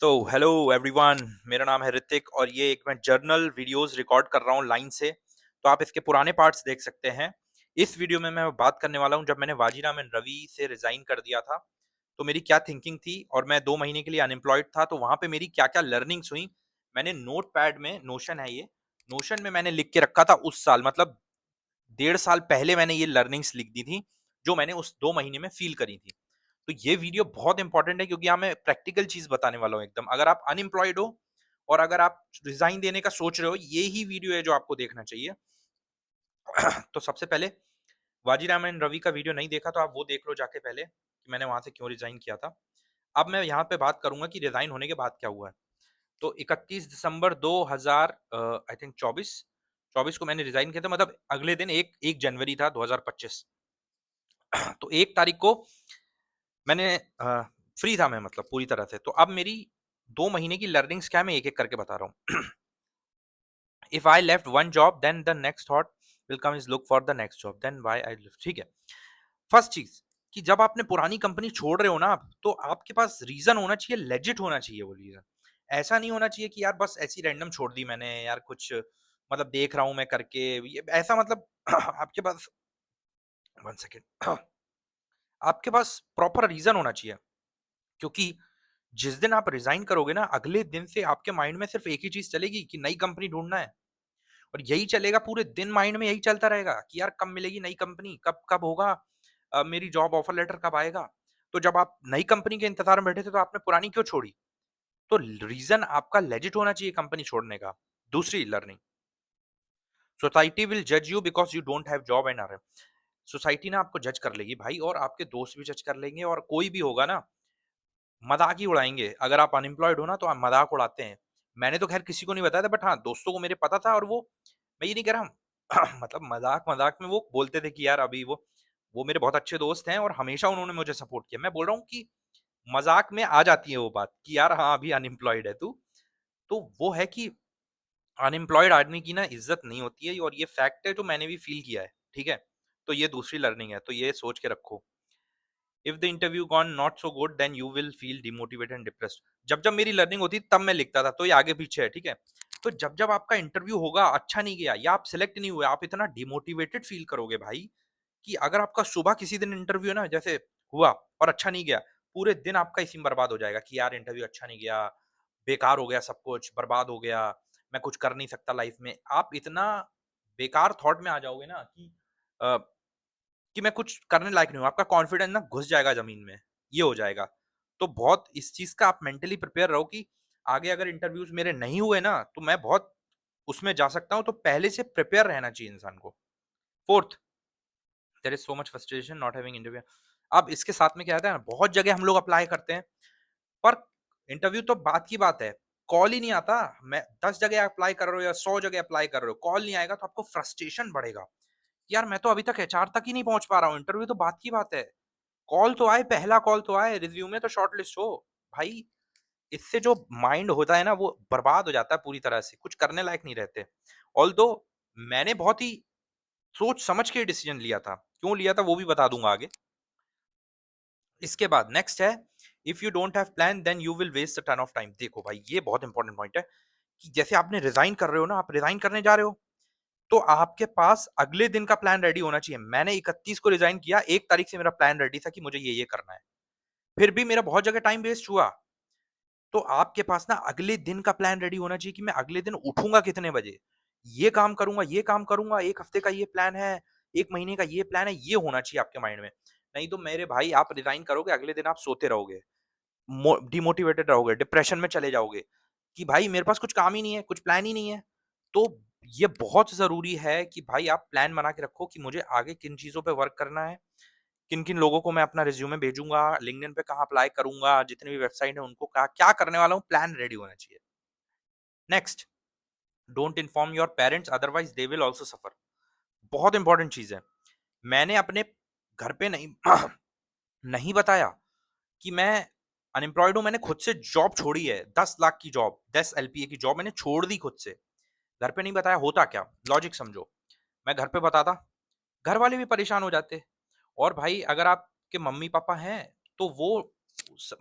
तो hello everyone, मेरा नाम है ऋतिक और ये एक मैं जर्नल वीडियोस रिकॉर्ड कर रहा हूँ लाइन से। तो आप इसके पुराने पार्ट्स देख सकते हैं। इस वीडियो में मैं बात करने वाला हूँ जब मैंने वाजीराम एंड रवि से रिजाइन कर दिया था, तो मेरी क्या थिंकिंग थी और मैं 2 महीने के लिए अनएम्प्लॉयड था, तो वहाँ पे मेरी क्या-क्या लर्निंग्स हुई। मैंने नोटपैड में नोशन है ये, नोशन में मैंने लिख के रखा था उस साल, मतलब 1.5 साल पहले मैंने ये लर्निंग्स लिख दी थी, जो मैंने उस 2 महीने में फ़ील करी थी। तो ये वीडियो बहुत इंपॉर्टेंट है क्योंकि यहाँ मैं प्रैक्टिकल चीज़ बताने वाला हूँ एकदम। अगर आप अनएम्प्लॉयड हो और अगर आप रिज़ाइन देने का सोच रहे हो, ये ही वीडियो है जो आपको देखना चाहिए। तो सबसे पहले वाजीराम एंड रवि का वीडियो नहीं देखा तो आप वो देख लो जाके पहले कि मैंने वहाँ से क्यों रिज़ाइन किया था। अब मैं यहाँ पे बात करूँगा कि रिज़ाइन होने के बाद क्या हुआ है। तो 31 दिसंबर 2000 आई थिंक 24 को मैंने रिज़ाइन किया था, मतलब अगले दिन 1 जनवरी था 2025। तो 1 तारीख को मैंने फ्री था मैं, मतलब पूरी तरह से। तो अब मेरी 2 महीने की लर्निंग्स क्या है मैं एक-एक करके बता रहा हूँ। If I left one job then the next thought will come is look for the next job then why I left, ठीक है। फर्स्ट चीज़ कि जब आपने पुरानी कंपनी छोड़ रहे हो ना आप, तो आपके पास रीज़न होना चाहिए, लेजिट होना चाहिए वो रीज़न। ऐसा नहीं होना चाहिए कि यार बस ऐसे ही रैंडम छोड़ दी मैंने, यार कुछ मतलब देख रहा हूँ मैं करके, ये ऐसा मतलब आपके पास 1 सेकंड आपके पास प्रॉपर रीज़न होना चाहिए। क्योंकि जिस दिन आप रिज़ाइन करोगे ना, अगले दिन से आपके माइंड में सिर्फ़ एक ही चीज़ चलेगी कि नई कंपनी ढूँढना है। और यही चलेगा पूरे दिन, माइंड में यही चलता रहेगा कि यार कब मिलेगी नई कंपनी, कब कब होगा, मेरी जॉब ऑफर लेटर कब आएगा। तो जब आप नई कंपनी के इंतज़ार में बैठे थे तो आपने पुरानी क्यों छोड़ी? तो रीज़न आपका लेजिट होना चाहिए कंपनी छोड़ने का। दूसरी लर्निंग, सोसाइटी विल जज you because you don't have job and our society ना आपको जज कर लेगी भाई, और आपके दोस्त भी जज कर लेंगे, और कोई भी होगा ना मज़ाक ही उड़ाएँगे। अगर आप अनएम्प्लॉयड हो ना तो आप मज़ाक उड़ाते हैं। मैंने तो ख़ैर किसी को नहीं बताया था, बट हाँ, दोस्तों को मेरे पता था, और वो मैं ये नहीं कह रहा मतलब मज़ाक-मज़ाक में वो बोलते थे कि यार अभी वो मेरे बहुत अच्छे दोस्त हैं और हमेशा उन्होंने मुझे सपोर्ट किया। मैं बोल रहा हूँ कि मज़ाक में आ जाती है वो बात कि यार हाँ, अभी अनएम्प्लॉयड है तू। तो वो है कि अनएम्प्लॉयड आदमी की ना इज़्ज़त नहीं होती है, और ये फैक्ट है जो मैंने भी फ़ील किया है, ठीक है? तो ये दूसरी लर्निंग है, तो ये सोच के रखो। If the interview gone not so good then you will feel demotivated and depressed. जब मेरी लर्निंग होती तब मैं लिखता था, तो ये आगे पीछे है, ठीक है। तो जब आपका इंटरव्यू होगा अच्छा नहीं गया या आप सिलेक्ट नहीं हुए, आप इतना डिमोटिवेटेड फील करोगे भाई कि अगर आपका सुबह किसी दिन इंटरव्यू है ना, जैसे हुआ और अच्छा नहीं गया, पूरे दिन आपका इसी में बर्बाद हो जाएगा कि यार इंटरव्यू अच्छा नहीं गया, बेकार हो गया, सब कुछ बर्बाद हो गया, मैं कुछ कर नहीं सकता लाइफ में। आप इतना बेकार थॉट में आ जाओगे ना अ, कि मैं कुछ करने लायक नहीं हूँ, आपका कॉन्फिडेंस ना घुस जाएगा ज़मीन में, ये हो जाएगा। तो बहुत इस चीज़ का आप मेंटली प्रिपेयर रहो कि आगे अगर इंटरव्यूज़ मेरे नहीं हुए ना, तो मैं बहुत उसमें जा सकता हूँ, तो पहले से प्रिपेयर रहना चाहिए इंसान को। 4th, there is so much frustration not having interview. अब इसके साथ में क्या आता है ना, बहुत जगह हम लोग अप्लाई करते हैं, पर इंटरव्यू तो बात की बात है, कॉल ही नहीं आता। मैं 10 जगह अप्लाई कर रहे हो या 100 जगह अप्लाई कर रहे हो, कॉल नहीं आएगा तो आपको फ्रस्ट्रेशन बढ़ेगा। यार मैं तो अभी तक एचआर तक ही नहीं पहुँच पा रहा हूँ, इंटरव्यू तो बात की बात है। कॉल तो आए, पहला कॉल तो आए, रिज़्यूमे तो शॉर्टलिस्ट हो। भाई, इससे जो माइंड होता है ना वो बर्बाद हो जाता है पूरी तरह से, कुछ करने लायक नहीं रहते। ऑल्दो मैंने बहुत ही सोच समझ के डिसीज़न लिया था। क्यों लिया था वो भी बता दूँगा आगे। इसके बाद नेक्स्ट है, if you don't have plan then you will waste a ton of time. देखो भाई, ये बहुत इंपॉर्टेंट पॉइंट है कि जैसे आपने रिज़ाइन कर रहे हो ना, आप रिज़ाइन करने जा रहे हो, तो आपके पास अगले दिन का प्लान रेडी होना चाहिए। मैंने 31 को रिज़ाइन किया, 1 तारीख से मेरा प्लान रेडी था कि मुझे ये करना है। फिर भी मेरा बहुत जगह टाइम वेस्ट हुआ। तो आपके पास ना अगले दिन का प्लान रेडी होना चाहिए कि मैं अगले दिन उठूँगा कितने बजे, ये काम करूँगा, 1 हफ्ते का ये प्लान है, 1 महीने का ये प्लान है, ये होना चाहिए आपके माइंड में। नहीं तो मेरे भाई आप रिज़ाइन करोगे, अगले दिन आप सोते रहोगे, डिमोटिवेटेड रहोगे, डिप्रेशन में चले जाओगे कि भाई मेरे पास कुछ काम ही नहीं है, कुछ प्लान ही नहीं है। तो ये बहुत ज़रूरी है कि भाई आप प्लान बना के रखो कि मुझे आगे किन चीज़ों पे वर्क करना है, किन-किन लोगों को मैं अपना रिज़्यूमे भेजूँगा, लिंक्डइन पे कहाँ अप्लाई करूँगा, जितनी भी वेबसाइट है उनको क्या करने वाला हूँ, प्लान रेडी होना चाहिए। Next, don't inform your parents otherwise they will also suffer. बहुत इंपॉर्टेंट चीज़ है। मैंने अपने घर पे नहीं नहीं बताया कि मैं अनएम्प्लॉयड हूँ, मैंने खुद से जॉब छोड़ी है, 10 लाख की जॉब, 10 एलपीए की जॉब मैंने छोड़ दी खुद से। घर पे नहीं बताया, होता क्या? लॉजिक समझो, मैं घर पे बताता, घर वाले भी परेशान हो जाते। और भाई अगर आपके मम्मी-पापा हैं, तो वो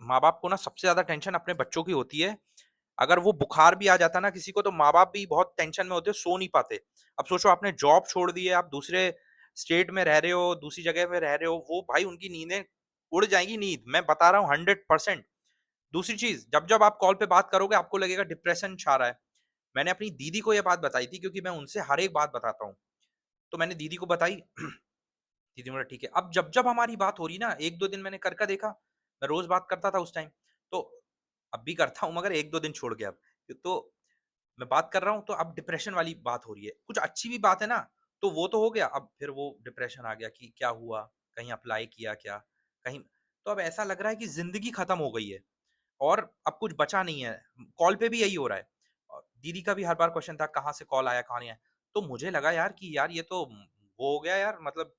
माँ-बाप को ना सबसे ज़्यादा टेंशन अपने बच्चों की होती है। अगर वो बुखार भी आ जाता है ना किसी को, तो माँ-बाप भी बहुत टेंशन में होते हैं, सो नहीं पाते। अब सोचो आपने जॉब छोड़ दी है, आप दूसरे स्टेट में रह रहे हो, दूसरी जगह में रह रहे हो, वो भाई उनकी नींदें उड़ जाएँगी नींद, मैं बता रहा हूँ 100%। दूसरी चीज़, जब-जब आप कॉल पे बात करोगे आपको लगेगा डिप्रेशन छा रहा है। मैंने अपनी दीदी को ये बात बताई थी क्योंकि मैं उनसे हर एक बात बताता हूँ। तो मैंने दीदी को बताई, दीदी बोला ठीक है। अब जब-जब हमारी बात हो रही ना, 1-2 दिन मैंने कर देखा, मैं रोज़ बात करता था उस टाइम, तो अब भी करता हूँ मगर 1-2 दिन छोड़ के अब। तो मैं बात कर रहा हूँ तो अब डिप्रेशन वाली बात हो रही है। कुछ अच्छी भी बात है ना, तो वो तो हो गया, अब फिर वो डिप्रेशन आ गया कि क्या हुआ? कहीं अप्लाई किया क्या? कहीं तो अब ऐसा लग रहा है कि ज़िंदगी खत्म हो गई है और अब कुछ बचा नहीं है। कॉल पे भी यही हो रहा है। दीदी का भी हर बार क्वेश्चन था कहाँ से कॉल आया, कहाँ नहीं आया? तो मुझे लगा यार कि यार ये तो वो हो गया यार, मतलब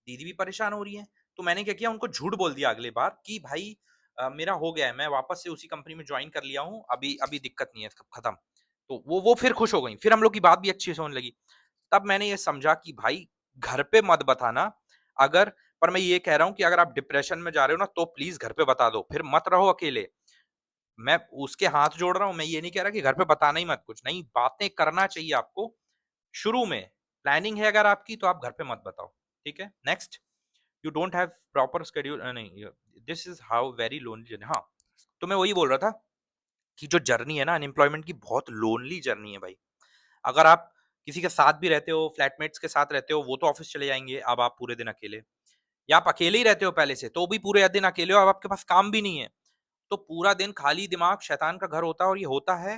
दीदी भी परेशान हो रही है। तो मैंने क्या किया, उनको झूठ बोल दिया अगली बार कि भाई मेरा हो गया है, मैं वापस से उसी कंपनी में जॉइन कर लिया हूँ, अभी अभी दिक्कत नहीं है, खत्म। तो वो फिर खुश हो गईं, फिर हम लोग की बात भी अच्छी से होने लगी। तब मैंने ये समझा कि भाई घर पे मत बताना, अगर पर मैं ये कह रहा हूँ कि अगर आप डिप्रेशन में जा रहे हो ना, तो प्लीज़ घर पे बता दो, फिर मत रहो अकेले। मैं उसके हाथ जोड़ रहा हूँ, मैं ये नहीं कह रहा कि घर पे बताना ही मत कुछ, नहीं, बातें करना चाहिए आपको। शुरू में प्लानिंग है अगर आपकी तो आप घर पे मत बताओ, ठीक है? Next, you don't have proper schedule, नहीं, this is how very lonely journey, हाँ, तो मैं वही बोल रहा था कि जो जर्नी है ना अनएम्प्लॉयमेंट की, बहुत लोनली जर्नी है भाई। अगर आप किसी के साथ भी रहते हो, फ्लैटमेट्स के साथ रहते हो, वो तो ऑफिस चले जाएँगे, अब आप पूरे दिन अकेले, या आप अकेले ही रहते हो पहले से, तो भी पूरे दिन अकेले हो, अब आपके पास काम भी नहीं है। तो पूरा दिन खाली दिमाग शैतान का घर होता है और ये होता है,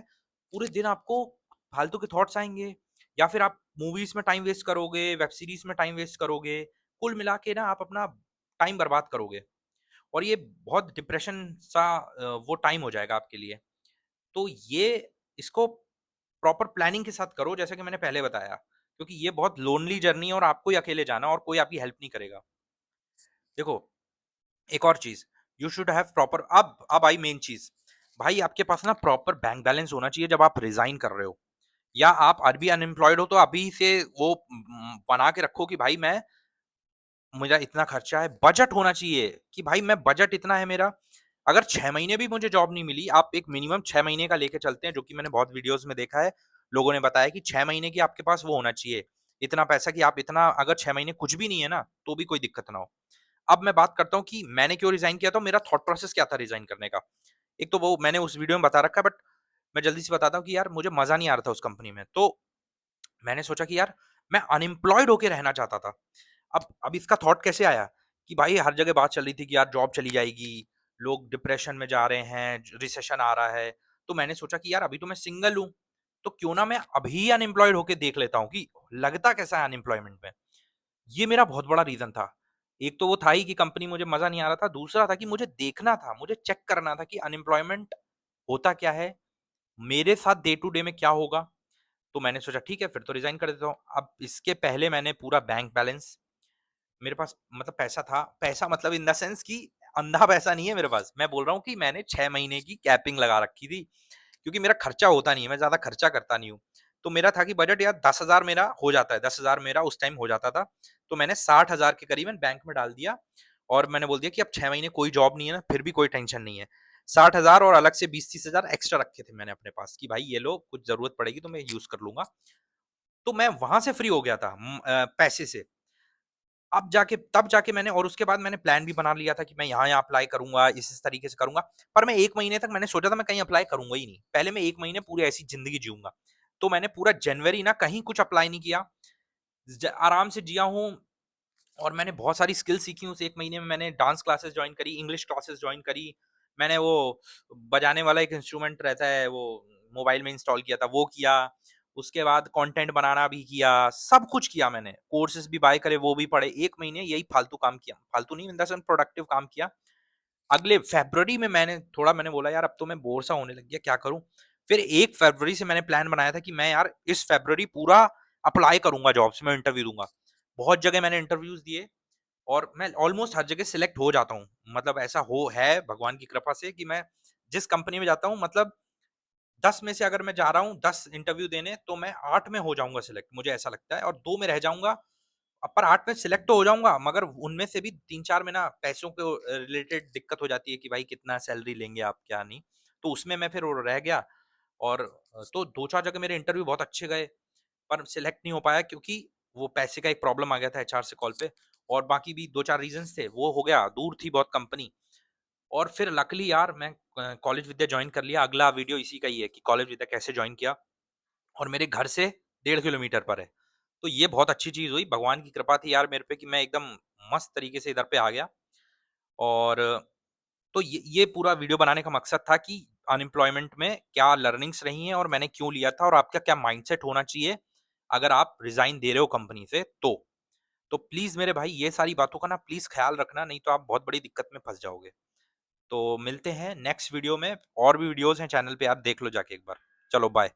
पूरे दिन आपको फालतू के थॉट्स आएँगे या फिर आप मूवीज़ में टाइम वेस्ट करोगे, वेब सीरीज़ में टाइम वेस्ट करोगे, कुल मिला के ना आप अपना टाइम बर्बाद करोगे और ये बहुत डिप्रेशन सा वो टाइम हो जाएगा आपके लिए। तो ये इसको प्रॉपर प्लानिंग के साथ करो जैसा कि मैंने पहले बताया, क्योंकि ये बहुत लोनली जर्नी है और आपको ही अकेले जाना और कोई आपकी हेल्प नहीं करेगा। देखो, एक और चीज़, यू शुड हैव प्रॉपर, अब आई मेन चीज़, भाई आपके पास ना प्रॉपर बैंक बैलेंस होना चाहिए जब आप रिज़ाइन कर रहे हो या आप अभी अनएम्प्लॉयड हो तो अभी से वो बना के रखो कि भाई मैं मेरा इतना खर्चा है, बजट होना चाहिए कि भाई मैं बजट इतना है मेरा। अगर 6 महीने भी मुझे जॉब नहीं मिली, आप एक मिनिमम 6 महीने का लेके चलते हैं, जो कि मैंने बहुत वीडियोज़ में देखा है। लोगों ने बताया कि 6 महीने की आपके पास वो होना चाहिए, इतना पैसा कि आप इतना, अगर 6 महीने कुछ भी नहीं है ना, तो भी कोई दिक्कत ना हो। अब मैं बात करता हूँ कि मैंने क्यों रिज़ाइन किया था, मेरा थॉट प्रोसेस क्या था रिज़ाइन करने का। एक तो वो मैंने उस वीडियो में बता रखा है, बट मैं जल्दी से बताता हूँ कि यार मुझे मज़ा नहीं आ रहा था उस कंपनी में। तो मैंने सोचा कि यार मैं अनएम्प्लॉयड होके रहना चाहता था। अब इसका थॉट कैसे आया कि भाई हर जगह बात चल रही थी कि यार जॉब चली जाएगी, लोग डिप्रेशन में जा रहे हैं, रिसेशन आ रहा है। तो मैंने सोचा कि यार अभी तो मैं सिंगल हूँ, तो क्यों ना मैं अभी अनएम्प्लॉयड होके देख लेता हूँ कि लगता कैसा है अनएम्प्लॉयमेंट में। ये मेरा बहुत बड़ा रीज़न था। एक तो वो था ही कि कंपनी मुझे मज़ा नहीं आ रहा था, दूसरा था कि मुझे देखना था, मुझे चेक करना था कि अनएम्प्लॉयमेंट होता क्या है? मेरे साथ डे टू डे में क्या होगा? तो मैंने सोचा ठीक है फिर तो रिज़ाइन कर देता हूँ। अब इसके पहले मैंने पूरा बैंक बैलेंस, मेरे पास मतलब पैसा था, पैसा मतलब इन द सेंस कि अंधा पैसा नहीं है मेरे पास। मैं बोल रहा हूँ कि मैंने 6 महीने की कैपिंग लगा रखी थी, क्योंकि मेरा खर्चा होता नहीं है, मैं ज़्यादा खर्चा करता नहीं हूँ। तो मेरा था कि बजट यार 10,000 मेरा हो जाता है, 10,000 मेरा उस टाइम हो जाता था। तो मैंने 60,000 के करीबन बैंक में डाल दिया और मैंने बोल दिया कि अब 6 महीने कोई जॉब नहीं है ना, फिर भी कोई टेंशन नहीं है। 60,000 और अलग से 20-30 हज़ार एक्स्ट्रा रखे थे मैंने अपने पास कि भाई ये लो, कुछ ज़रूरत पड़ेगी तो मैं यूज़ कर लूँगा। तो मैं वहाँ से फ्री हो गया था पैसे से। अब जाके तब जाके मैंने, और उसके बाद मैंने प्लान भी बना लिया था कि मैं यहाँ-यहाँ अप्लाई करूँगा, इस तरीके से करूँगा। पर मैं 1 महीने तक मैंने सोचा था मैं कहीं अप्लाई करूँगा ही नहीं। पहले मैं 1 महीने पूरी ऐसी ज़िंदगी जीऊँगा। तो मैंने पूरा जनवरी ना कहीं कुछ अप्लाई नहीं किया। आराम से जिया हूँ और मैंने बहुत सारी स्किल सीखी उस 1 महीने में। मैंने डांस क्लासेस जॉइन करी, इंग्लिश क्लासेस जॉइन करी। मैंने वो बजाने वाला एक इंस्ट्रूमेंट रहता है, वो मोबाइल में इंस्टॉल किया था, वो किया। उसके बाद कंटेंट बनाना भी किया, सब कुछ किया मैंने। कोर्सेज़ भी बाय करे, वो भी पढ़े। 1 महीने यही फालतू काम किया। फालतू नहीं इन द सेंस प्रोडक्टिव काम किया। अगले फ़रवरी में मैंने बोला यार अब तो मैं बोर सा होने लग गया, क्या करूँ? फिर 1 फ़रवरी से मैंने प्लान बनाया था कि मैं यार इस फ़रवरी पूरा अप्लाई करूँगा जॉब्स में, इंटरव्यू दूँगा। बहुत जगह मैंने इंटरव्यूज़ दिए और मैं ऑलमोस्ट हर जगह सिलेक्ट हो जाता हूँ। मतलब ऐसा हो है भगवान की कृपा से कि मैं जिस कंपनी में जाता हूँ, मतलब 10 में से अगर मैं जा रहा हूँ 10 इंटरव्यू देने, तो मैं 8 में हो जाऊँगा सिलेक्ट, मुझे ऐसा लगता है, और 2 में रह जाऊँगा। अपर 8 में सिलेक्ट तो हो जाऊँगा, मगर उनमें से भी 3-4 में ना पैसों के रिलेटेड दिक्कत हो जाती है कि भाई कितना सैलरी लेंगे आप, क्या नहीं। तो उसमें मैं फिर वो रह गया और तो 2-4 जगह मेरे इंटरव्यू बहुत अच्छे गए, पर सिलेक्ट नहीं हो पाया क्योंकि वो पैसे का एक प्रॉब्लम आ गया था एचआर से कॉल पे, और बाकी भी 2-4 रीज़न्स थे, वो हो गया, दूर थी बहुत कंपनी। और फिर लकीली यार मैं कॉलेज विद्या जॉइन कर लिया। अगला वीडियो इसी का ही है कि कॉलेज विद्या कैसे जॉइन किया, और मेरे घर से 1.5 किलोमीटर पर है। तो ये बहुत अच्छी चीज़ हुई, भगवान की कृपा थी यार मेरे पे कि मैं एकदम मस्त तरीके से इधर पे आ गया। और तो ये पूरा वीडियो बनाने का मकसद था कि अनएम्प्लॉयमेंट में क्या लर्निंग्स रही हैं और मैंने क्यों लिया था, और आपका क्या माइंडसेट होना चाहिए अगर आप रिज़ाइन दे रहे हो कंपनी से तो। तो प्लीज़ मेरे भाई ये सारी बातों का ना प्लीज़ ख़्याल रखना, नहीं तो आप बहुत बड़ी दिक्कत में फँस जाओगे। तो मिलते हैं नेक्स्ट वीडियो में, और भी वीडियोज़ हैं चैनल पे, आप देख लो जाके एक बार। चलो बाय।